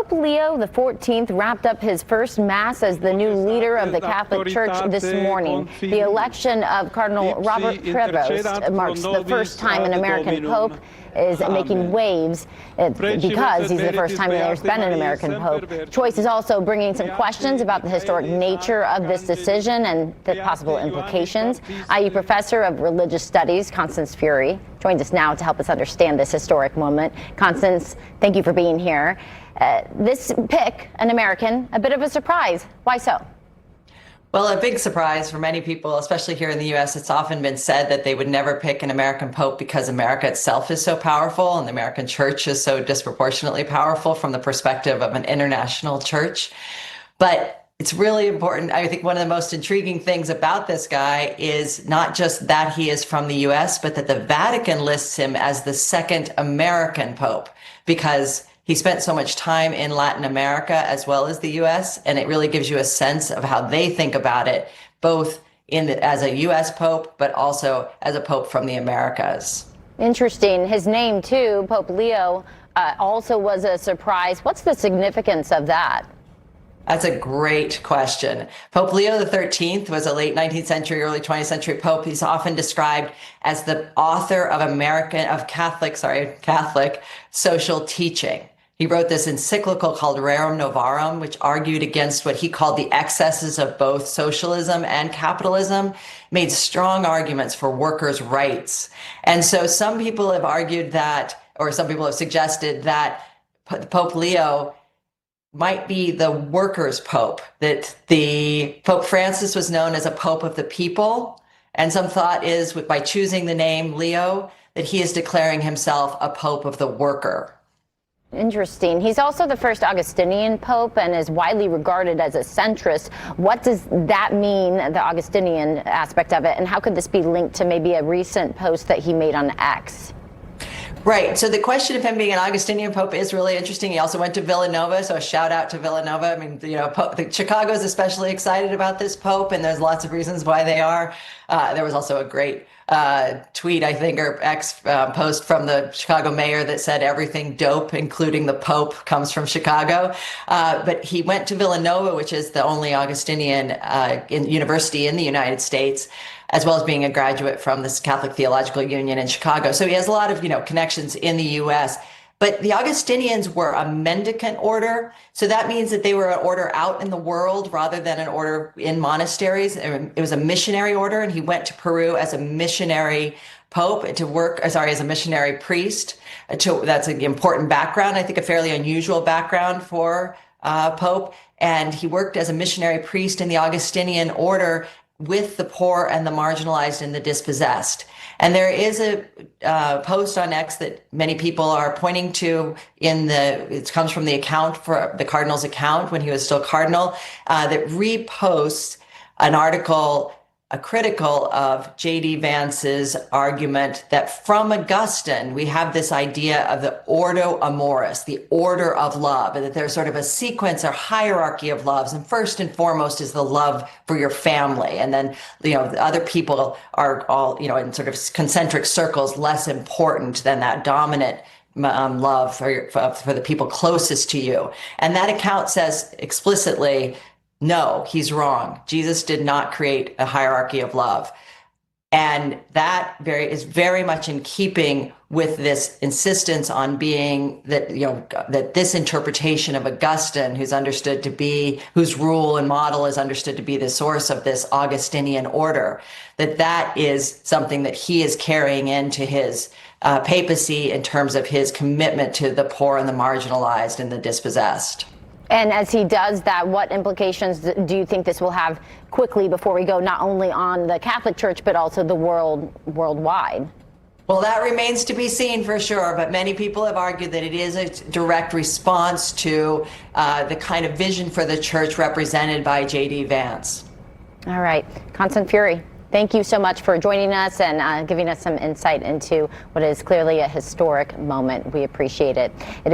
Pope Leo XIV wrapped up his first Mass as the new leader of the Catholic Church this morning. The election of Cardinal Robert Prevost marks the first time an American Pope is making waves because he's the first time there's been an American Pope. Choice is also bringing some questions about the historic nature of this decision and the possible implications. IU Professor of Religious Studies, Constance Furey, joins us now to help us understand this historic moment. Constance, thank you for being here. This pick, an American, a bit of a surprise. Why so? Well, a big surprise for many people, especially here in the U.S. It's often been said that they would never pick an American pope because America itself is so powerful and the American church is so disproportionately powerful from the perspective of an international church. But it's really important. I think one of the most intriguing things about this guy is not just that he is from the U.S., but that the Vatican lists him as the second American pope because he spent so much time in Latin America as well as the U.S., and it really gives you a sense of how they think about it, both as a U.S. pope, but also as a pope from the Americas. Interesting. His name, too, Pope Leo, also was a surprise. What's the significance of that? That's a great question. Pope Leo XIII was a late 19th century, early 20th century pope. He's often described as the author of Catholic social teaching. He wrote this encyclical called Rerum Novarum, which argued against what he called the excesses of both socialism and capitalism, made strong arguments for workers' rights. And so some people have argued that, or some people have suggested that Pope Leo might be the workers' pope, that the Pope Francis was known as a pope of the people. And some thought is by choosing the name Leo, that he is declaring himself a pope of the worker. Interesting. He's also the first Augustinian pope and is widely regarded as a centrist. What does that mean, the Augustinian aspect of it, and how could this be linked to maybe a recent post that he made on X? Right. So the question of him being an Augustinian pope is really interesting. He also went to Villanova, so a shout out to Villanova. I mean, Chicago is especially excited about this pope, and there's lots of reasons why they are. There was also a great tweet, I think, or X post from the Chicago mayor that said everything dope, including the Pope, comes from Chicago. But he went to Villanova, which is the only Augustinian university in the United States, as well as being a graduate from this Catholic Theological Union in Chicago. So he has a lot of, connections in the U.S. But the Augustinians were a mendicant order. So that means that they were an order out in the world rather than an order in monasteries. It was a missionary order, and he went to Peru as a missionary pope as a missionary priest. That's an important background, I think a fairly unusual background for pope. And he worked as a missionary priest in the Augustinian order with the poor and the marginalized and the dispossessed. And there is a post on X that many people are pointing to it comes from the account for the cardinal's account when he was still cardinal, that reposts an article critical of J.D. Vance's argument that from Augustine, we have this idea of the ordo amoris, the order of love, and that there's sort of a sequence or hierarchy of loves. And first and foremost is the love for your family. And then, the other people are all, in sort of concentric circles, less important than that dominant love for the people closest to you. And that account says explicitly, no, he's wrong. Jesus did not create a hierarchy of love. And that is very much in keeping with this insistence on being that this interpretation of Augustine, whose rule and model is understood to be the source of this Augustinian order, that is something that he is carrying into his papacy in terms of his commitment to the poor and the marginalized and the dispossessed. And as he does that, what implications do you think this will have quickly before we go not only on the Catholic Church, but also the worldwide? Well, that remains to be seen for sure, but many people have argued that it is a direct response to the kind of vision for the church represented by J.D. Vance. All right. Constance Furey, thank you so much for joining us and giving us some insight into what is clearly a historic moment. We appreciate it.